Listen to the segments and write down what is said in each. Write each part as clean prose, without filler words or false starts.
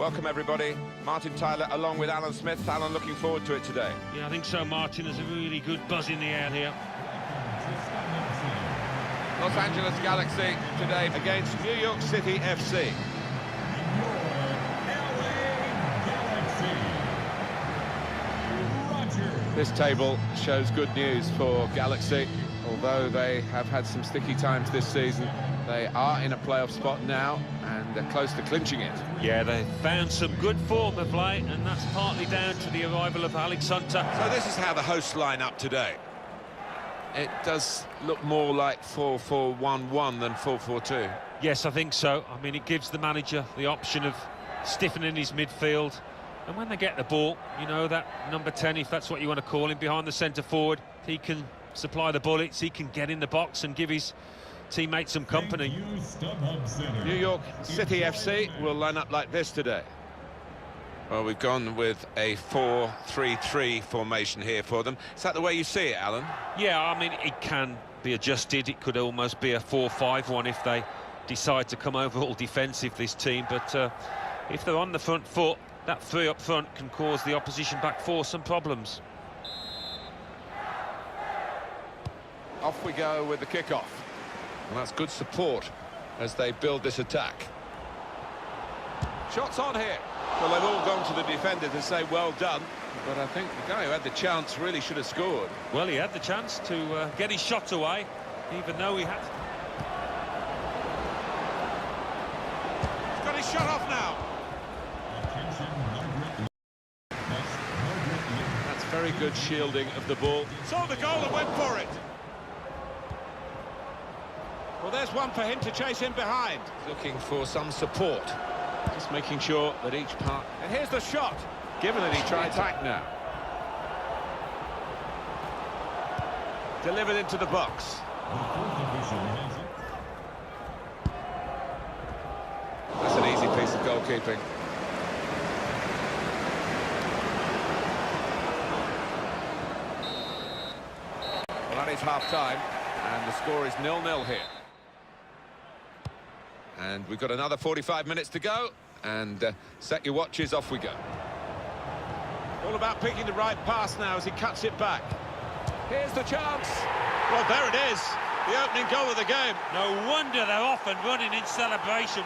Welcome everybody. Martin Tyler along with Alan Smith. Alan, looking forward to it today. Yeah, I think so, Martin. There's a really good buzz in the air here. Los Angeles Galaxy today against New York City FC. This table shows good news for Galaxy. Although they have had some sticky times this season, they are in a playoff spot now and they're close to clinching it. Yeah, they found some good form of late, and that's partly down to the arrival of Alex Hunter. So this is how the hosts line up today. It does look more like 4-4-1-1 than 4-4-2. Yes, I think so. I mean, it gives the manager the option of stiffening his midfield. And when they get the ball, you know, that number 10, if that's what you want to call him, behind the centre forward, he can supply the bullets, he can get in the box and give his teammates some company. New York City FC will line up like this today. Well, we've gone with a 4-3-3 formation here for them. Is that the way you see it, Alan? Yeah, I mean, it can be adjusted. It could almost be a 4-5-1 if they decide to come over all defensive, this team. But if they're on the front foot, that three up front can cause the opposition back four some problems. Off we go with the kickoff. And that's good support as they build this attack. Shots on here. Well, they've all gone to the defender to say well done, but I think the guy who had the chance really should have scored. Well, he had the chance to get his shot away, even though he had... He's got his shot off now. That's very good shielding of the ball. Saw the goal and went for it. Well, there's one for him to chase him behind. Looking for some support. Just making sure that each part... And here's the shot. Given that he tried attack now. Delivered into the box. That's an easy piece of goalkeeping. Well, that is half-time, and the score is 0-0 here. And we've got another 45 minutes to go, and set your watches, off we go. All about picking the right pass now as he cuts it back. Here's the chance. Well, there it is, the opening goal of the game. No wonder they're off and running in celebration.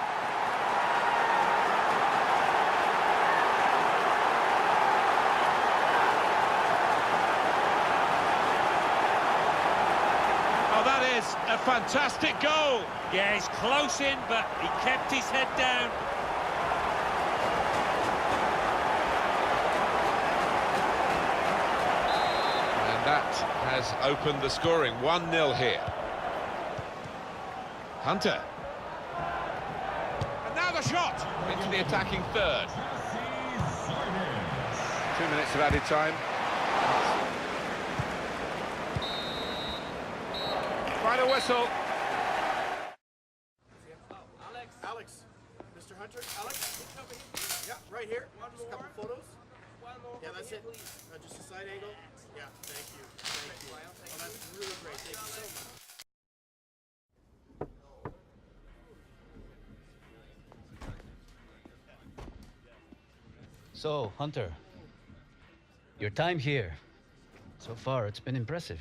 Oh, that is a fantastic goal. Yeah, he's close in, but he kept his head down. And that has opened the scoring. 1-0 here. Hunter. And now the shot into the attacking third. 2 minutes of added time. Final whistle. Alex, Mr. Hunter, Alex, yeah, right here. Just a couple photos. Yeah, that's it. Just a side angle. Yeah, thank you. Thank you. Oh, that's really great. Thank you so much. So, Hunter, your time here, so far it's been impressive.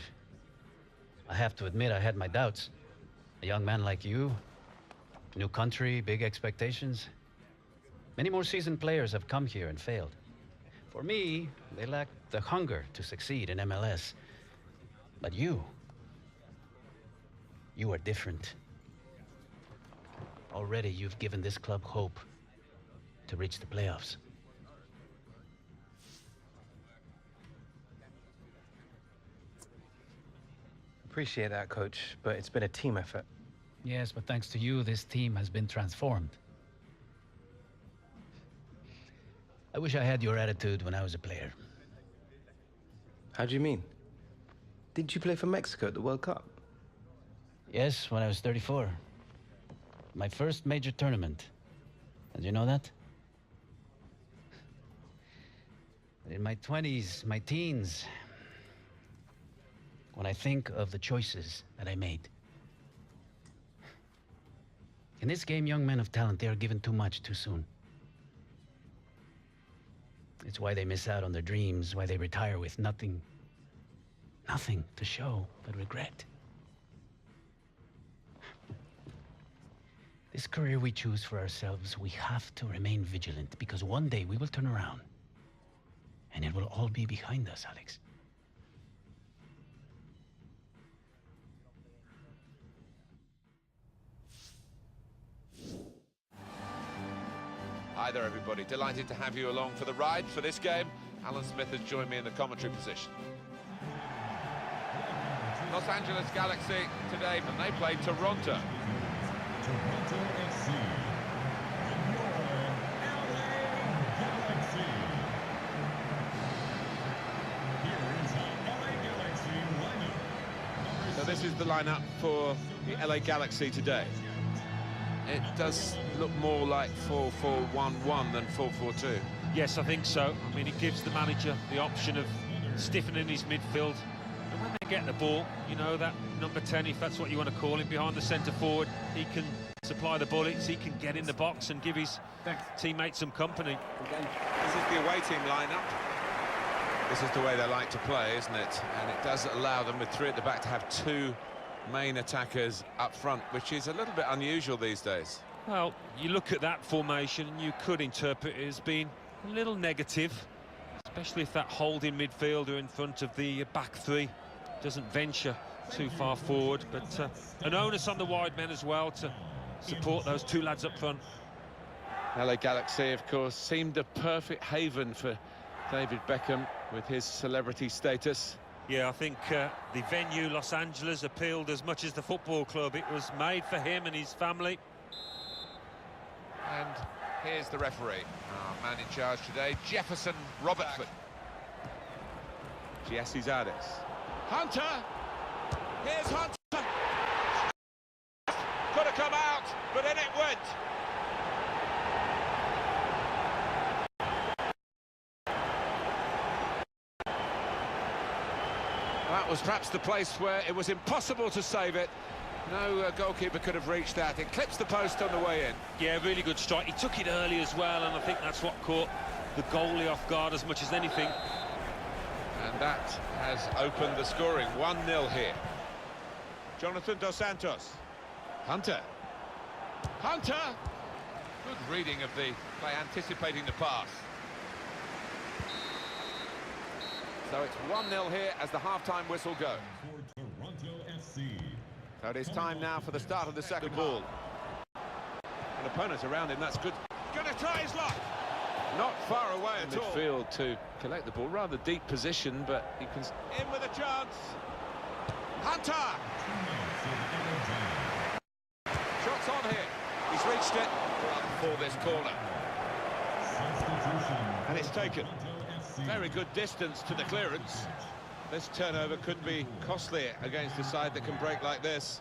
I have to admit I had my doubts. A young man like you, new country, big expectations. Many more seasoned players have come here and failed. For me, they lack the hunger to succeed in MLS. But you are different. Already you've given this club hope to reach the playoffs. Appreciate that, Coach, but it's been a team effort. Yes, but thanks to you, this team has been transformed. I wish I had your attitude when I was a player. How do you mean? Did you play for Mexico at the World Cup? Yes, when I was 34. My first major tournament. Did you know that? In my 20s, my teens, when I think of the choices that I made. In this game, young men of talent, they are given too much too soon. It's why they miss out on their dreams, why they retire with nothing to show but regret. This career we choose for ourselves, we have to remain vigilant because one day we will turn around and it will all be behind us, Alex. Hi there, everybody. Delighted to have you along for the ride for this game. Alan Smith has joined me in the commentary position. Los Angeles Galaxy today, and they play Toronto. Toronto FC. Galaxy. Here is the LA Galaxy lineup. So this is the lineup for the LA Galaxy today. It does look more like 4-4-1-1 than 4-4-2. Yes, I think so. I mean, it gives the manager the option of stiffening his midfield. And when they get the ball, you know, that number 10, if that's what you want to call him, behind the centre forward, he can supply the bullets, he can get in the box and give his teammates some company. This is the away team lineup. This is the way they like to play, isn't it? And it does allow them, with three at the back, to have two main attackers up front, which is a little bit unusual these days. Well, you look at that formation and you could interpret it as being a little negative, especially if that holding midfielder in front of the back three doesn't venture too far forward, but an onus on the wide men as well to support those two lads up front. LA Galaxy, of course, seemed a perfect haven for David Beckham with his celebrity status. Yeah, I think the venue, Los Angeles, appealed as much as the football club. It was made for him and his family. And here's the referee, our man in charge today, Jefferson Robertson. Jesse Zades. Hunter! Here's Hunter! Could have come out, but in it went. That was perhaps the place where it was impossible to save it. No goalkeeper could have reached that. It clips the post on the way in. Yeah, really good strike. He took it early as well, and I think that's what caught the goalie off guard as much as anything. And that has opened the scoring. 1-0 here. Jonathan Dos Santos. Hunter. Hunter! Good reading of the play, anticipating the pass. So it's 1-0 here as the half-time whistle goes. For Toronto FC. So it is time now for the start of the second ball. An opponent around him, that's good. Gonna try his luck! Not far away at all. Midfield to collect the ball, rather deep position, but he can... In with a chance! Hunter! Shots on here. He's reached it for this corner. And it's taken. Very good distance to the clearance. This turnover could be costly against a side that can break like this.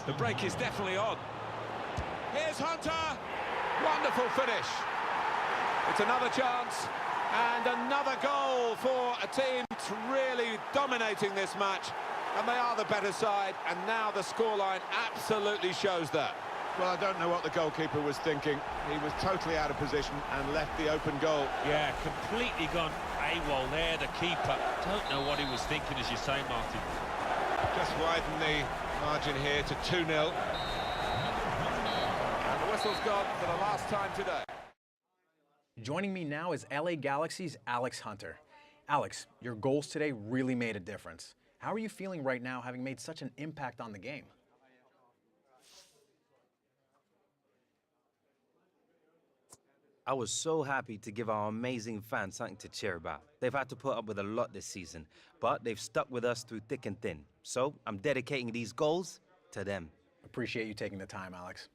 The break is definitely on. Here's Hunter. Wonderful finish. It's another chance and another goal for a team really dominating this match. And they are the better side, and now the scoreline absolutely shows that. Well, I don't know what the goalkeeper was thinking. He was totally out of position and left the open goal. Yeah, completely gone AWOL there, the keeper. Don't know what he was thinking, as you say, Martin. Just widen the margin here to 2-0. And the whistle's gone for the last time today. Joining me now is LA Galaxy's Alex Hunter. Alex, your goals today really made a difference. How are you feeling right now, having made such an impact on the game? I was so happy to give our amazing fans something to cheer about. They've had to put up with a lot this season, but they've stuck with us through thick and thin. So I'm dedicating these goals to them. Appreciate you taking the time, Alex.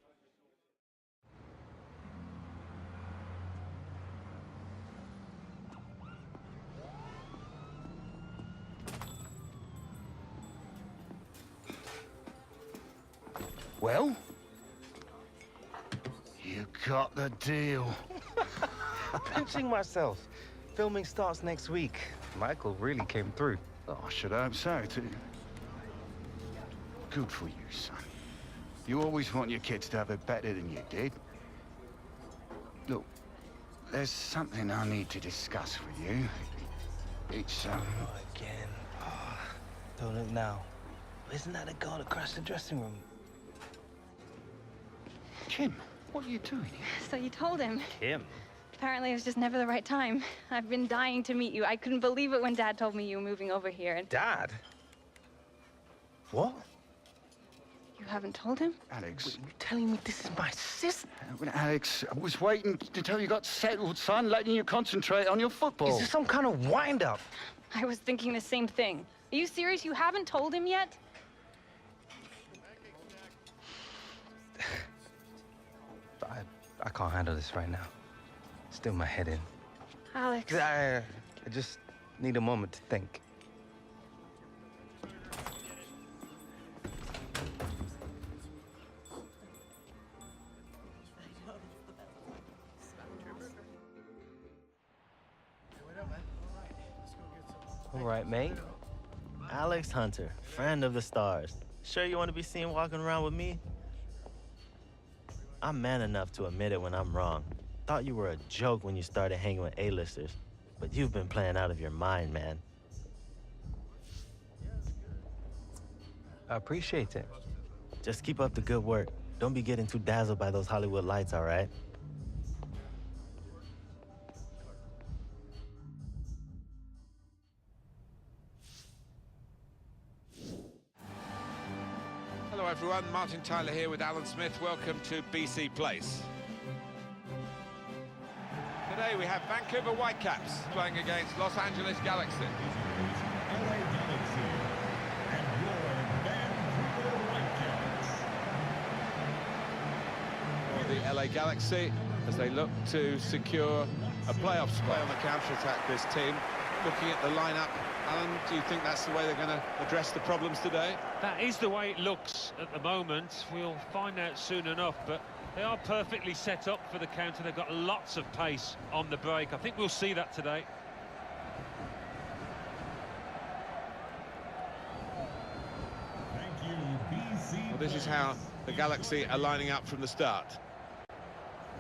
Well? You got the deal. Pinching myself. Filming starts next week. Michael really came through. Oh, I should hope so, too. Good for you, son. You always want your kids to have it better than you did. Look, there's something I need to discuss with you. It's, Oh, again. Oh, don't look now. Isn't that a goal across the dressing room? Kim, what are you doing here? So you told him. Kim? Apparently it was just never the right time. I've been dying to meet you. I couldn't believe it when Dad told me you were moving over here. And Dad? What? you haven't told him? Alex. Wait, you telling me this is my sister? Alex, I was waiting until you got settled, son, letting you concentrate on your football. Is this some kind of wind-up? I was thinking the same thing. Are you serious? You haven't told him yet? I can't handle this right now. Still my head in. Alex. I just need a moment to think. All right, mate. Alex Hunter, friend of the stars. Sure you want to be seen walking around with me? I'm man enough to admit it when I'm wrong. Thought you were a joke when you started hanging with A-listers, but you've been playing out of your mind, man. I appreciate it. Just keep up the good work. Don't be getting too dazzled by those Hollywood lights, all right? Hello everyone, Martin Tyler here with Alan Smith. Welcome to BC Place. Today we have Vancouver Whitecaps playing against Los Angeles Galaxy. LA Galaxy and your Vancouver Whitecaps. For the LA Galaxy, as they look to secure a playoff spot on the counter-attack, this team. Looking at the lineup, Alan, do you think that's the way they're going to address the problems today? That is the way it looks at the moment. We'll find out soon enough, but they are perfectly set up for the counter. They've got lots of pace on the break. I think we'll see that today. Thank you, BC. Well, this is how the Galaxy are lining up from the start.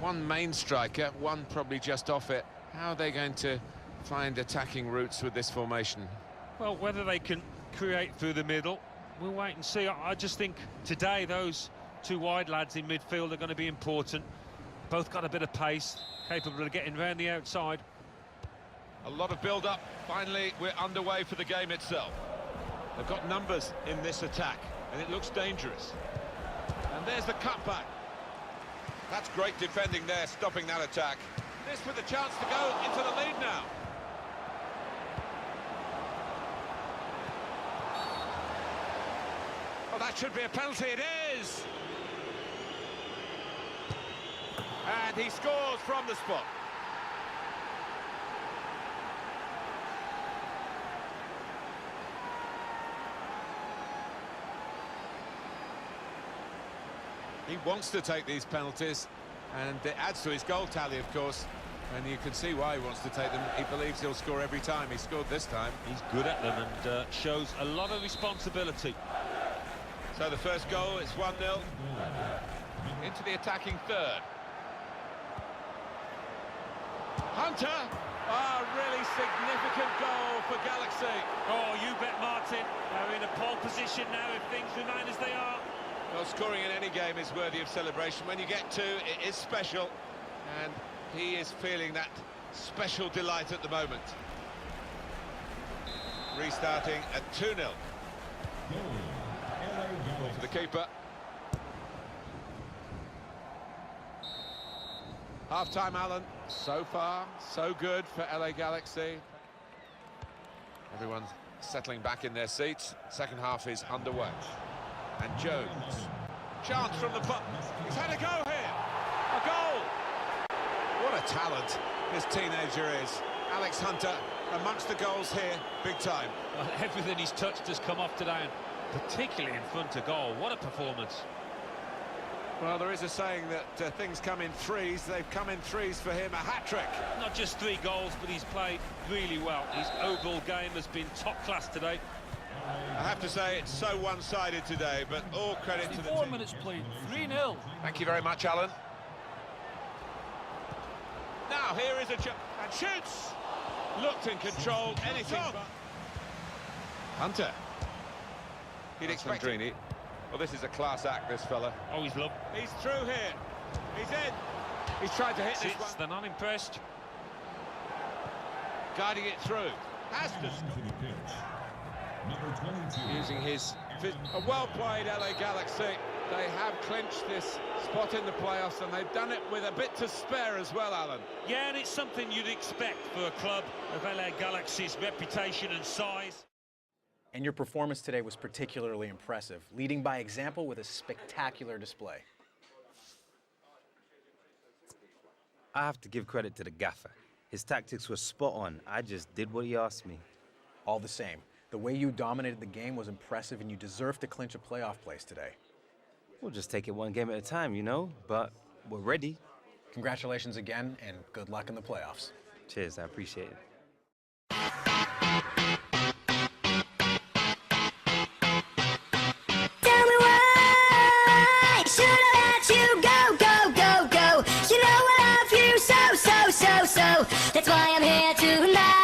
One main striker, one probably just off it. How are they going to find attacking routes with this formation? Well, whether they can create through the middle, we'll wait and see. I just think today those two wide lads in midfield are going to be important. Both got a bit of pace, capable of getting round the outside. A lot of build-up. Finally, we're underway for the game itself. They've got numbers in this attack, and it looks dangerous. And there's the cutback. That's great defending there, stopping that attack. This with a chance to go into the lead now. Oh, that should be a penalty. It is! And he scores from the spot. He wants to take these penalties, and it adds to his goal tally, of course. And you can see why he wants to take them. He believes he'll score every time. He scored this time. He's good at them and shows a lot of responsibility. So the first goal, it's 1-0. Into the attacking third. Hunter! Ah, really significant goal for Galaxy. Oh, you bet, Martin. They're in a pole position now if things remain as they are. Well, scoring in any game is worthy of celebration. When you get two, it is special. And he is feeling that special delight at the moment. Restarting at 2-0. For the keeper. Half-time, Alan. So far, so good for LA Galaxy. Everyone's settling back in their seats. Second half is underway. And Jones. Chance from the puck. He's had a go here. A goal. What a talent this teenager is. Alex Hunter amongst the goals here, big time. Well, everything he's touched has come off today, and particularly in front of goal. What a performance. Well, there is a saying that things come in threes. They've come in threes for him. A hat-trick. Not just 3 goals, but he's played really well. His overall game has been top class today. I have to say, it's so one-sided today, but all credit to the team. 4 minutes played, 3-0. Thank you very much, Alan. Now here is a chance, and shoots! Looked in control, anything but... Hunter. He'd expect Drini. Well, this is a class act, this fella. Oh, he's loved. He's through here. He's in. He's tried to hit this one. They're not impressed. Guiding it through. Has to... To the pitch. Number 22. Using his... A well-played LA Galaxy. They have clinched this spot in the playoffs, and they've done it with a bit to spare as well, Alan. Yeah, and it's something you'd expect for a club of LA Galaxy's reputation and size. And your performance today was particularly impressive, leading by example with a spectacular display. I have to give credit to the gaffer. His tactics were spot on. I just did what he asked me. All the same, the way you dominated the game was impressive, and you deserve to clinch a playoff place today. We'll just take it one game at a time, you know, but we're ready. Congratulations again, and good luck in the playoffs. Cheers, I appreciate it. Tell me why should I let you go, go, go, go? You know I love you so, so, so, so. That's why I'm here tonight.